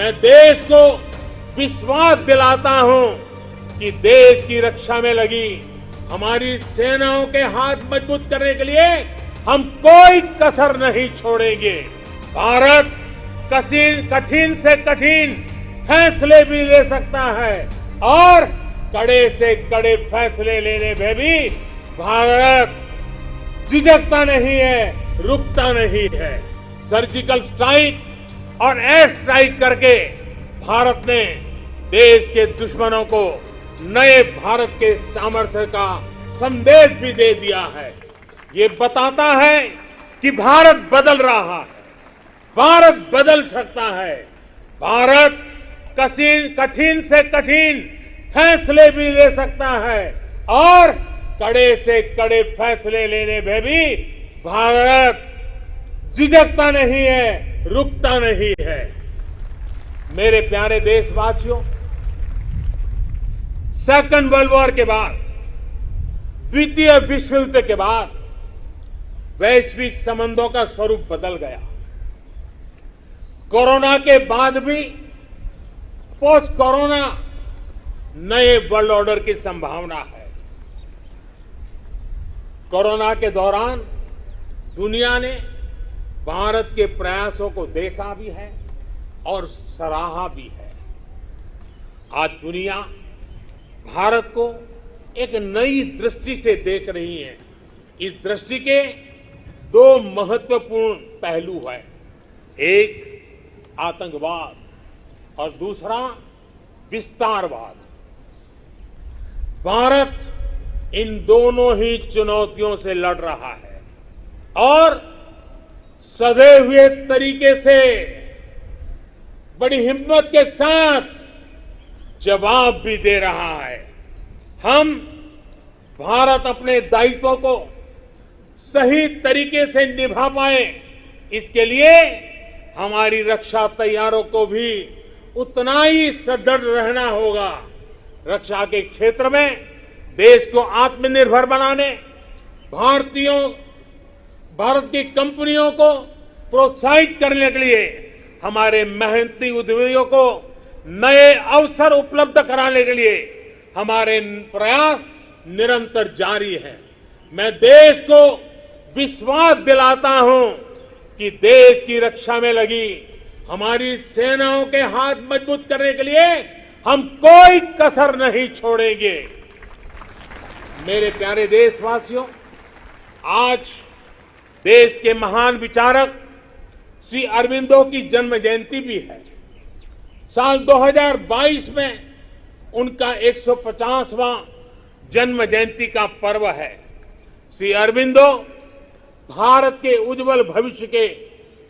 मैं देश को विश्वास दिलाता हूं कि देश की रक्षा में लगी हमारी सेनाओं के हाथ मजबूत करने के लिए हम कोई कसर नहीं छोड़ेंगे। भारत कठिन से कठिन फैसले भी ले सकता है और कड़े से कड़े फैसले लेने में भी भारत झिझकता नहीं है, रुकता नहीं है। सर्जिकल स्ट्राइक और एयर स्ट्राइक करके भारत ने देश के दुश्मनों को नए भारत के सामर्थ्य का संदेश भी दे दिया है। ये बताता है कि भारत बदल रहा है, भारत बदल सकता है। भारत कठिन से कठिन फैसले भी ले सकता है और कड़े से कड़े फैसले लेने में भी भारत झिझकता नहीं है, रुकता नहीं है। मेरे प्यारे देशवासियों, सेकंड वर्ल्ड वॉर के बाद, द्वितीय विश्व युद्ध के बाद वैश्विक संबंधों का स्वरूप बदल गया। कोरोना के बाद भी पोस्ट कोरोना नए वर्ल्ड ऑर्डर की संभावना है। कोरोना के दौरान दुनिया ने भारत के प्रयासों को देखा भी है और सराहा भी है। आज दुनिया भारत को एक नई दृष्टि से देख रही है। इस दृष्टि के दो महत्वपूर्ण पहलू हैं, एक आतंकवाद और दूसरा विस्तारवाद। भारत इन दोनों ही चुनौतियों से लड़ रहा है और सधे हुए तरीके से बड़ी हिम्मत के साथ जवाब भी दे रहा है। हम भारत अपने दायित्वों को सही तरीके से निभा पाए, इसके लिए हमारी रक्षा तैयारों को भी उतना ही सदृढ़ रहना होगा। रक्षा के क्षेत्र में देश को आत्मनिर्भर बनाने, भारत की कंपनियों को प्रोत्साहित करने के लिए हमारे मेहनती उद्योगों को नए अवसर उपलब्ध कराने के लिए हमारे प्रयास निरंतर जारी हैं। मैं देश को विश्वास दिलाता हूं कि देश की रक्षा में लगी हमारी सेनाओं के हाथ मजबूत करने के लिए हम कोई कसर नहीं छोड़ेंगे। मेरे प्यारे देशवासियों, आज देश के महान विचारक श्री अरबिंदो की जन्म जयंती भी है। साल 2022 में उनका 150वां जन्म जयंती का पर्व है। श्री अरबिंदो भारत के उज्जवल भविष्य के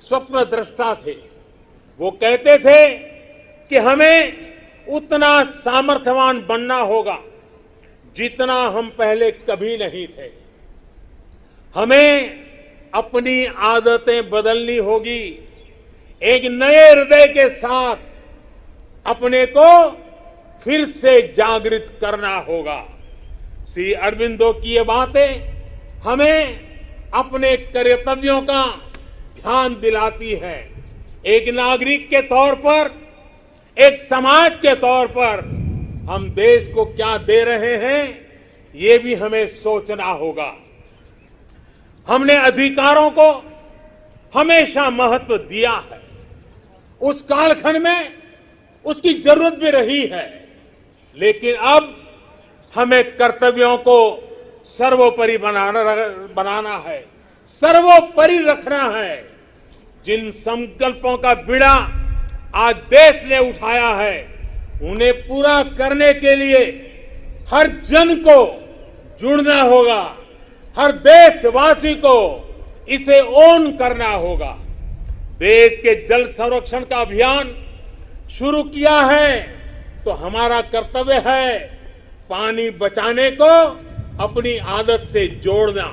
स्वप्न दृष्टा थे। वो कहते थे कि हमें उतना सामर्थ्यवान बनना होगा जितना हम पहले कभी नहीं थे। हमें अपनी आदतें बदलनी होगी, एक नए हृदय के साथ अपने को फिर से जागृत करना होगा। श्री अरबिंदो की ये बातें हमें अपने कर्तव्यों का ध्यान दिलाती है। एक नागरिक के तौर पर, एक समाज के तौर पर हम देश को क्या दे रहे हैं, ये भी हमें सोचना होगा। हमने अधिकारों को हमेशा महत्व दिया है, उस कालखंड में उसकी जरूरत भी रही है, लेकिन अब हमें कर्तव्यों को सर्वोपरि बनाना है, सर्वोपरि रखना है। जिन संकल्पों का बीड़ा आज देश ने उठाया है, उन्हें पूरा करने के लिए हर जन को जुड़ना होगा, हर देशवासी को इसे ओन करना होगा। देश के जल संरक्षण का अभियान शुरू किया है तो हमारा कर्तव्य है पानी बचाने को अपनी आदत से जोड़ना।